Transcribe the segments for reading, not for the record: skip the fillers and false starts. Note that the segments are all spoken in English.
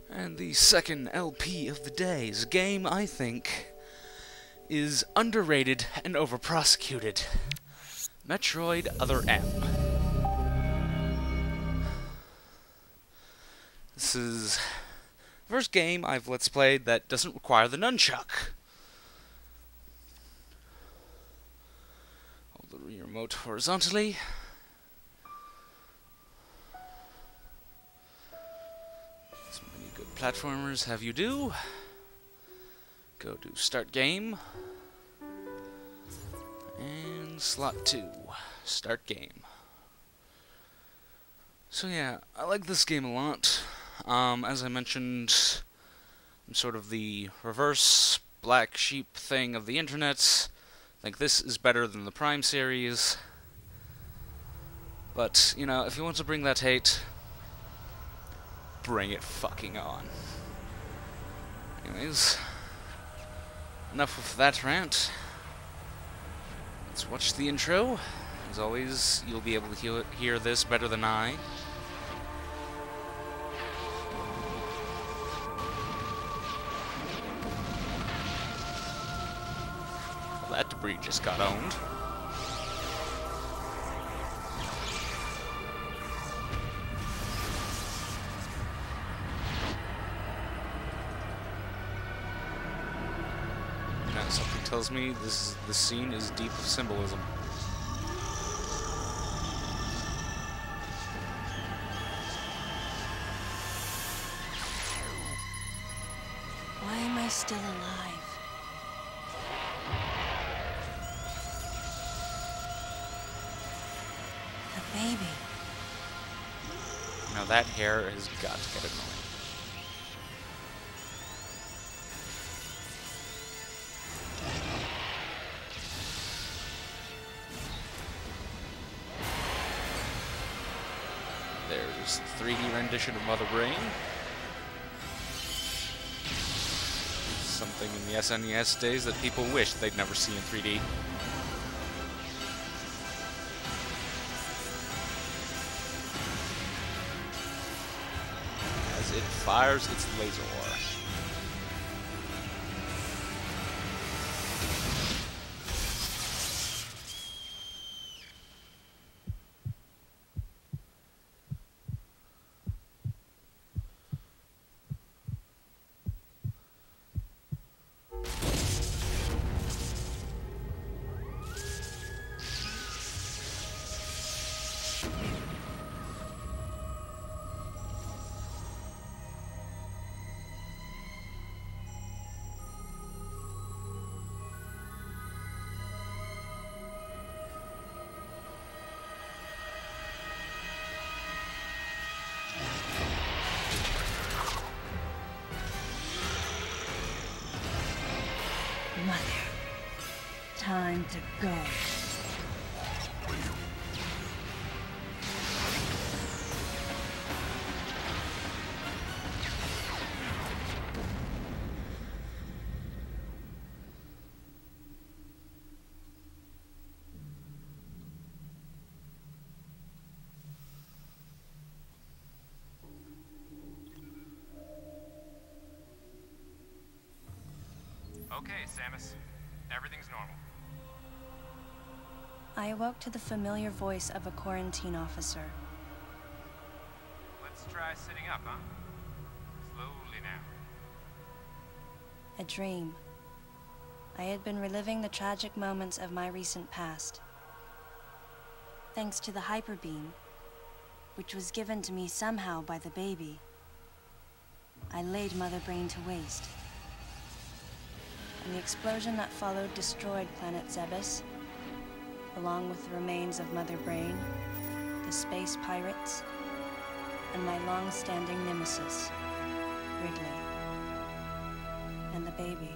And the second LP of the day is a game I think is underrated and over-prosecuted. Metroid Other M. This is the first game I've Let's Played that doesn't require the nunchuck. Hold the remote horizontally. As many good platformers have you do. Go to Start Game. And Slot 2. Start Game. So yeah, I like this game a lot. As I mentioned, I'm sort of the reverse black sheep thing of the internet. I think this is better than the Prime series. But, you know, if you want to bring that hate, bring it fucking on. Anyways, enough of that rant. Let's watch the intro. As always, you'll be able to hear this better than I. That debris just got owned. Now something tells me this scene is deep of symbolism. Why am I still alive? The baby. Now that hair has got to get annoying. There's the 3D rendition of Mother Brain. Something in the SNES days that people wish they'd never see in 3D. As it fires its laser ore. Mother, time to go. Okay, Samus. Everything's normal. I awoke to the familiar voice of a quarantine officer. Let's try sitting up, huh? Slowly now. A dream. I had been reliving the tragic moments of my recent past. Thanks to the hyper beam, which was given to me somehow by the baby, I laid Mother Brain to waste. And the explosion that followed destroyed planet Zebes, along with the remains of Mother Brain, the space pirates, and my long-standing nemesis, Ridley, and the baby.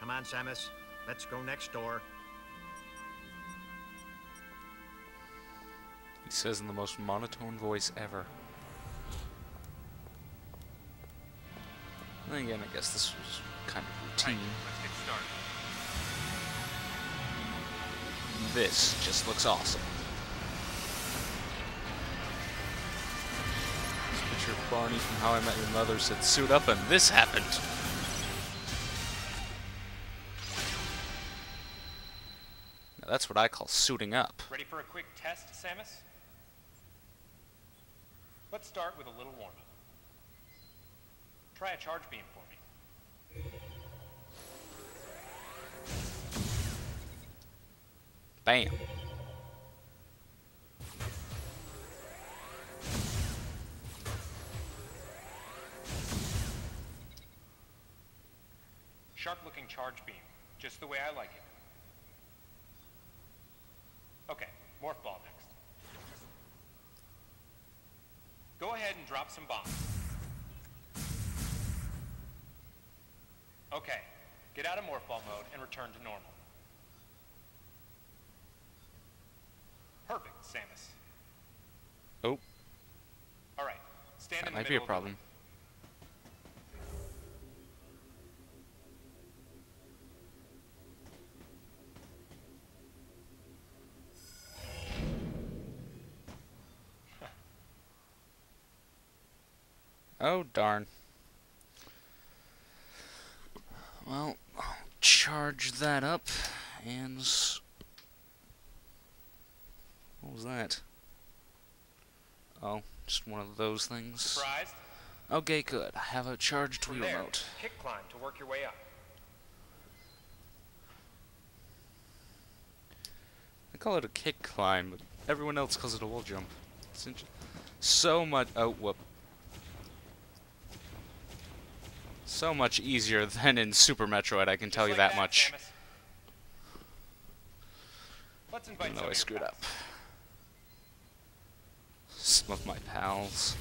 Come on, Samus. Let's go next door. He says in the most monotone voice ever. And again, I guess this was kind of routine. Right, let's get started. This just looks awesome. Teacher Barney from How I Met Your Mother said, "Suit up," and this happened. Now that's what I call suiting up. Ready for a quick test, Samus? Let's start with a little warm-up. Try a charge beam for me. Bam. Sharp-looking charge beam, just the way I like it. Okay, morph ball next. Go ahead and drop some bombs. Okay, get out of morph ball mode and return to normal. Perfect, Samus. Oh, All right, stand that in the might be a middle of the problem. ring. Oh, darn. Well, I'll charge that up, and... What was that? Oh, just one of those things. Surprised? Okay, good. I have a charged From Wii there, remote. kick climb to work your way up. I call it a kick climb, but everyone else calls it a wall jump. It's so much... Oh, whoop. So much easier than in Super Metroid, I can tell you Just like that much. Samus. Let's invite Even some though I of your screwed pals. up. Some of my pals.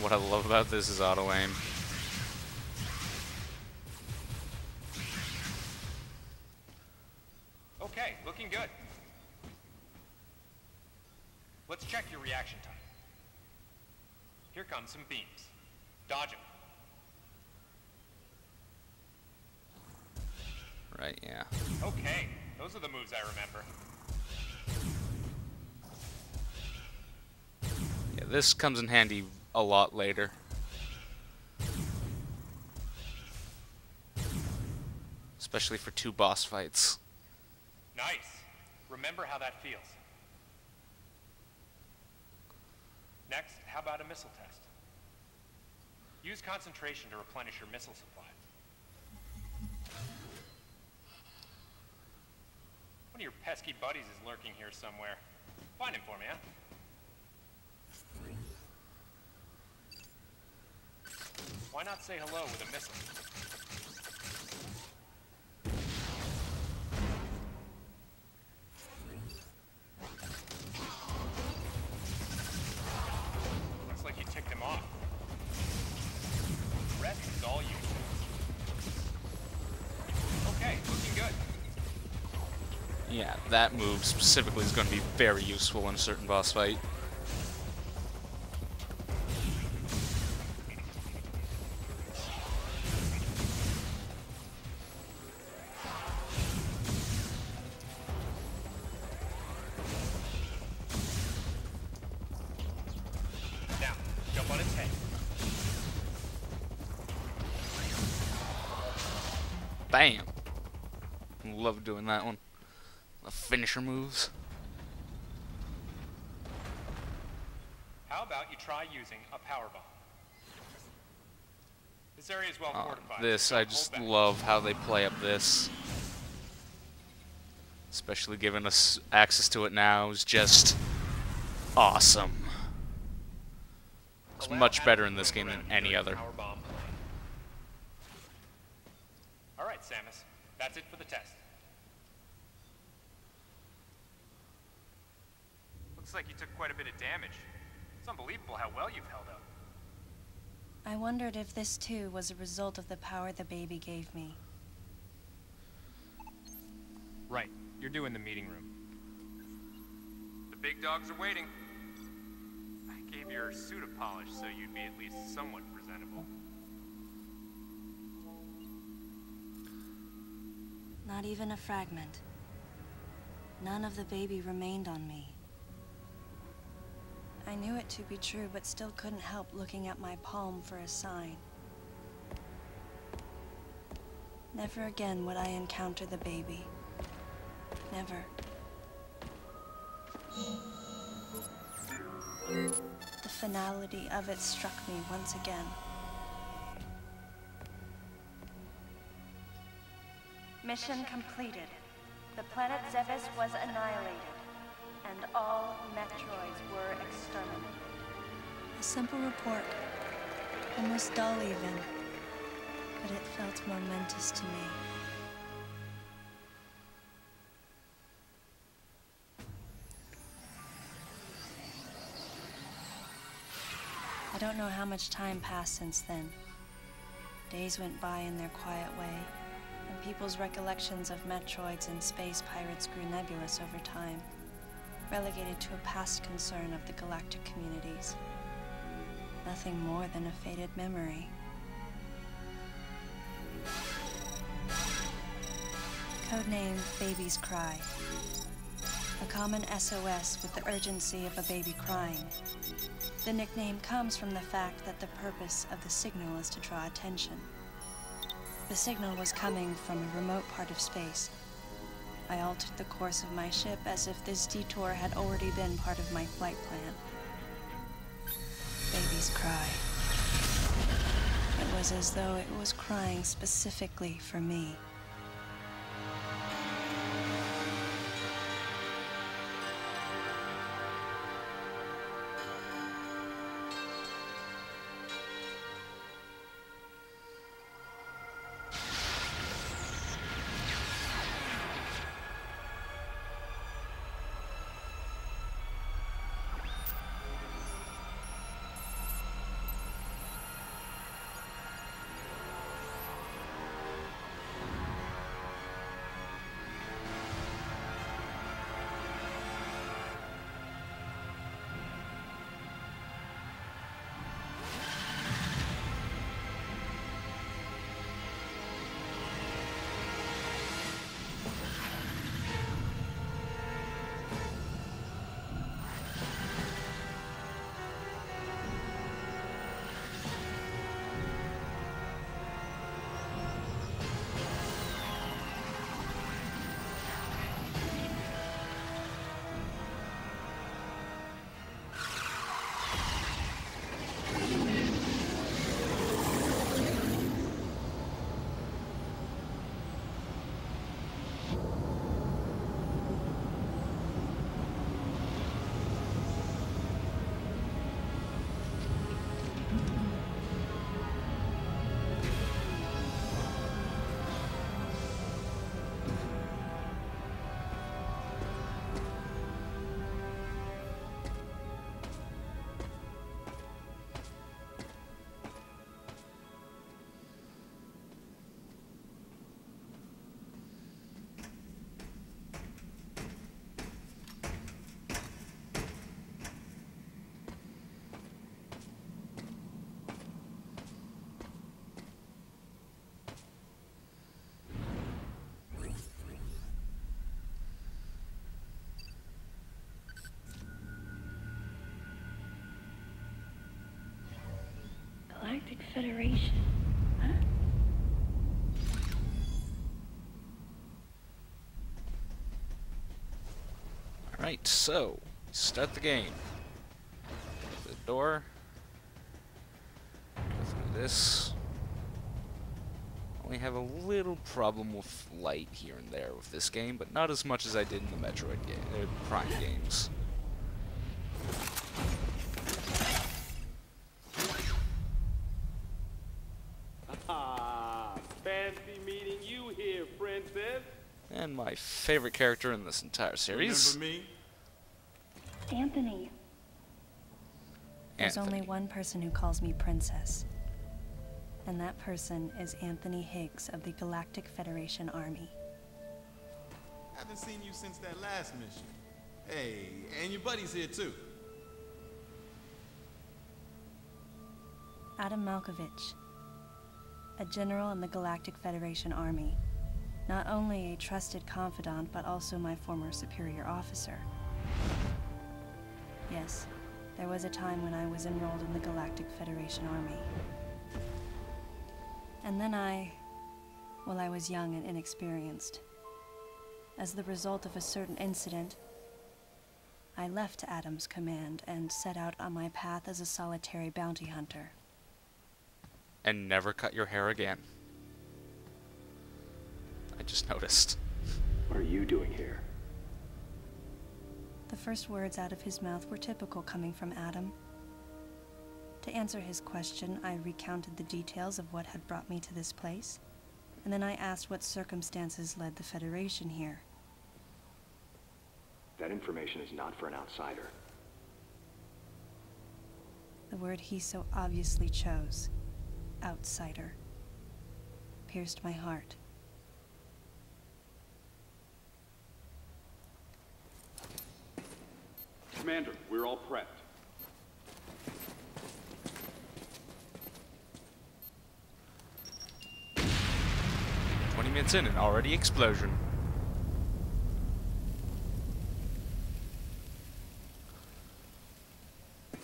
What I love about this is auto-aim. Okay, looking good. Let's check your reaction time. Here come some beams. Dodge them. Right, yeah. Okay, those are the moves I remember. Yeah, this comes in handy a lot later. Especially for 2 boss fights. Nice. Remember how that feels. Next, how about a missile test? Use concentration to replenish your missile supply. One of your pesky buddies is lurking here somewhere. Find him for me, huh? Why not say hello with a missile? Looks like you ticked him off. The rest is all you. Okay, looking good. Yeah, that move specifically is going to be very useful in a certain boss fight. Now, jump on its head. Bam! Love doing that one. The finisher moves. How about you try using a power bomb? This area is well fortified. This, so I hold just back. love how they play up this. Especially giving us access to it now is just awesome. It's Allow much better Adam in to this move game than around any during other. power bomb play. All right, Samus. That's it for the test. Looks like you took quite a bit of damage. It's unbelievable how well you've held up. I wondered if this too was a result of the power the baby gave me. Right. You're doing the meeting room. The big dogs are waiting. I gave your suit a polish so you'd be at least somewhat presentable. Not even a fragment. None of the baby remained on me. I knew it to be true, but still couldn't help looking at my palm for a sign. Never again would I encounter the baby. Never. The finality of it struck me once again. Mission completed. The planet Zevis was annihilated, and all metroids were exterminated. A simple report, almost dull even, but it felt momentous to me. I don't know how much time passed since then. Days went by in their quiet way, and people's recollections of metroids and space pirates grew nebulous over time, relegated to a past concern of the galactic communities. Nothing more than a faded memory. Codename Baby's Cry. A common SOS with the urgency of a baby crying. The nickname comes from the fact that the purpose of the signal is to draw attention. The signal was coming from a remote part of space. I altered the course of my ship as if this detour had already been part of my flight plan. Baby's Cry. It was as though it was crying specifically for me. Galactic Federation, huh? Alright, so, start the game. The door. Go through this. Only have a little problem with light here and there with this game, but not as much as I did in the Metroid Prime games. Fancy meeting you here, princess. And my favorite character in this entire series. Remember me? Anthony. There's only one person who calls me princess. And that person is Anthony Higgs of the Galactic Federation Army. Haven't seen you since that last mission. Hey, and your buddy's here too. Adam Malkovich, a general in the Galactic Federation Army. Not only a trusted confidant, but also my former superior officer. Yes, there was a time when I was enrolled in the Galactic Federation Army. And then I was young and inexperienced. As the result of a certain incident, I left Adam's command and set out on my path as a solitary bounty hunter. And never cut your hair again. I just noticed. What are you doing here? The first words out of his mouth were typical coming from Adam. To answer his question, I recounted the details of what had brought me to this place, and then I asked what circumstances led the Federation here. That information is not for an outsider. The word he so obviously chose, outsider, pierced my heart. Commander, we're all prepped. 20 minutes in and already explosion.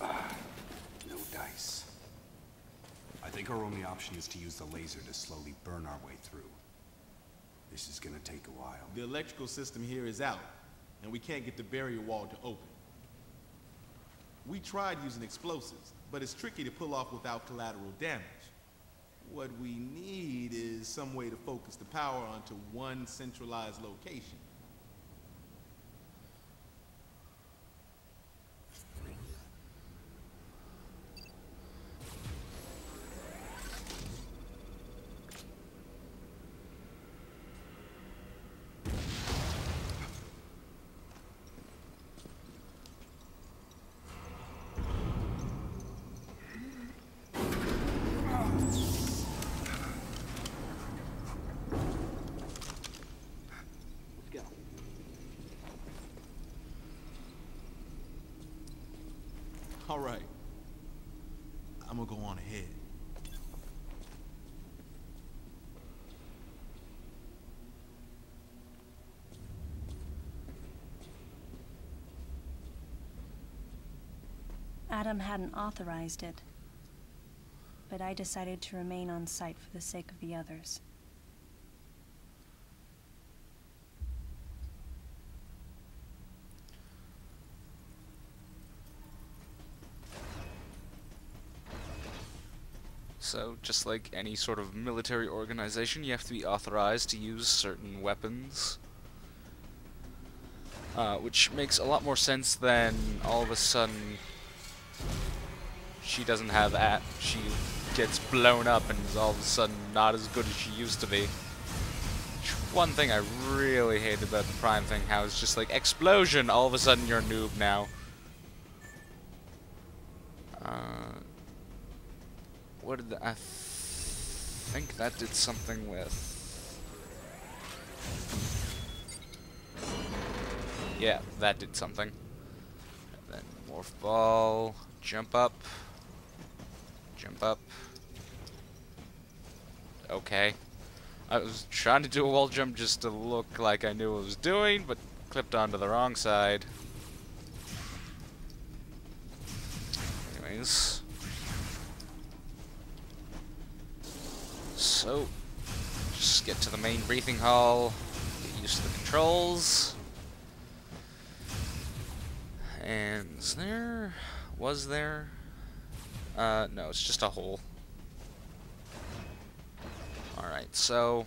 No dice. I think our only option is to use the laser to slowly burn our way through. This is gonna take a while. The electrical system here is out, and we can't get the barrier wall to open. We tried using explosives, but it's tricky to pull off without collateral damage. What we need is some way to focus the power onto one centralized location. All right. I'm gonna go on ahead. Adam hadn't authorized it, but I decided to remain on site for the sake of the others. So, just like any sort of military organization, you have to be authorized to use certain weapons. Which makes a lot more sense than all of a sudden she doesn't have that. She gets blown up and is all of a sudden not as good as she used to be. One thing I really hate about the Prime thing, how it's just like, explosion, all of a sudden you're a noob now. What did I think that did something with? Yeah, that did something. And then morph ball, jump up, jump up. Okay. I was trying to do a wall jump just to look like I knew what I was doing, but clipped onto the wrong side. Anyways. So, just get to the main briefing hall, get used to the controls. And was there? No, it's just a hole. Alright, so,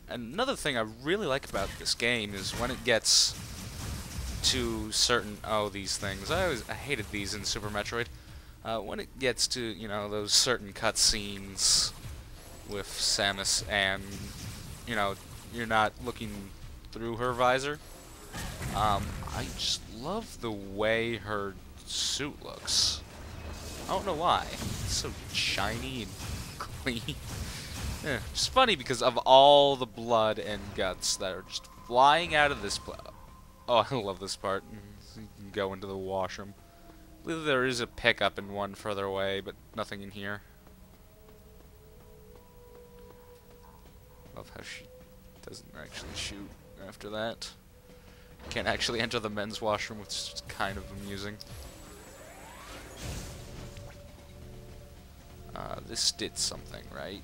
another thing I really like about this game is when it gets to certain, these things. I hated these in Super Metroid. When it gets to, you know, those certain cutscenes with Samus and, you know, you're not looking through her visor. I just love the way her suit looks. I don't know why. It's so shiny and clean. Yeah, it's funny because of all the blood and guts that are just flying out of this place. Oh, I love this part. You can go into the washroom. I believe there is a pickup in one further away, but nothing in here. Love how she Doesn't actually shoot after that. Can't actually enter the men's washroom, which is kind of amusing. This did something, right?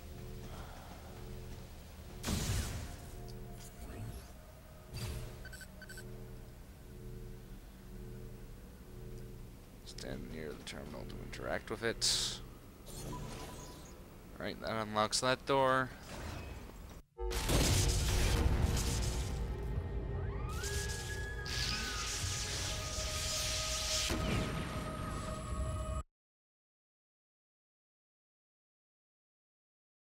Stand near the terminal to interact with it. Alright, that unlocks that door.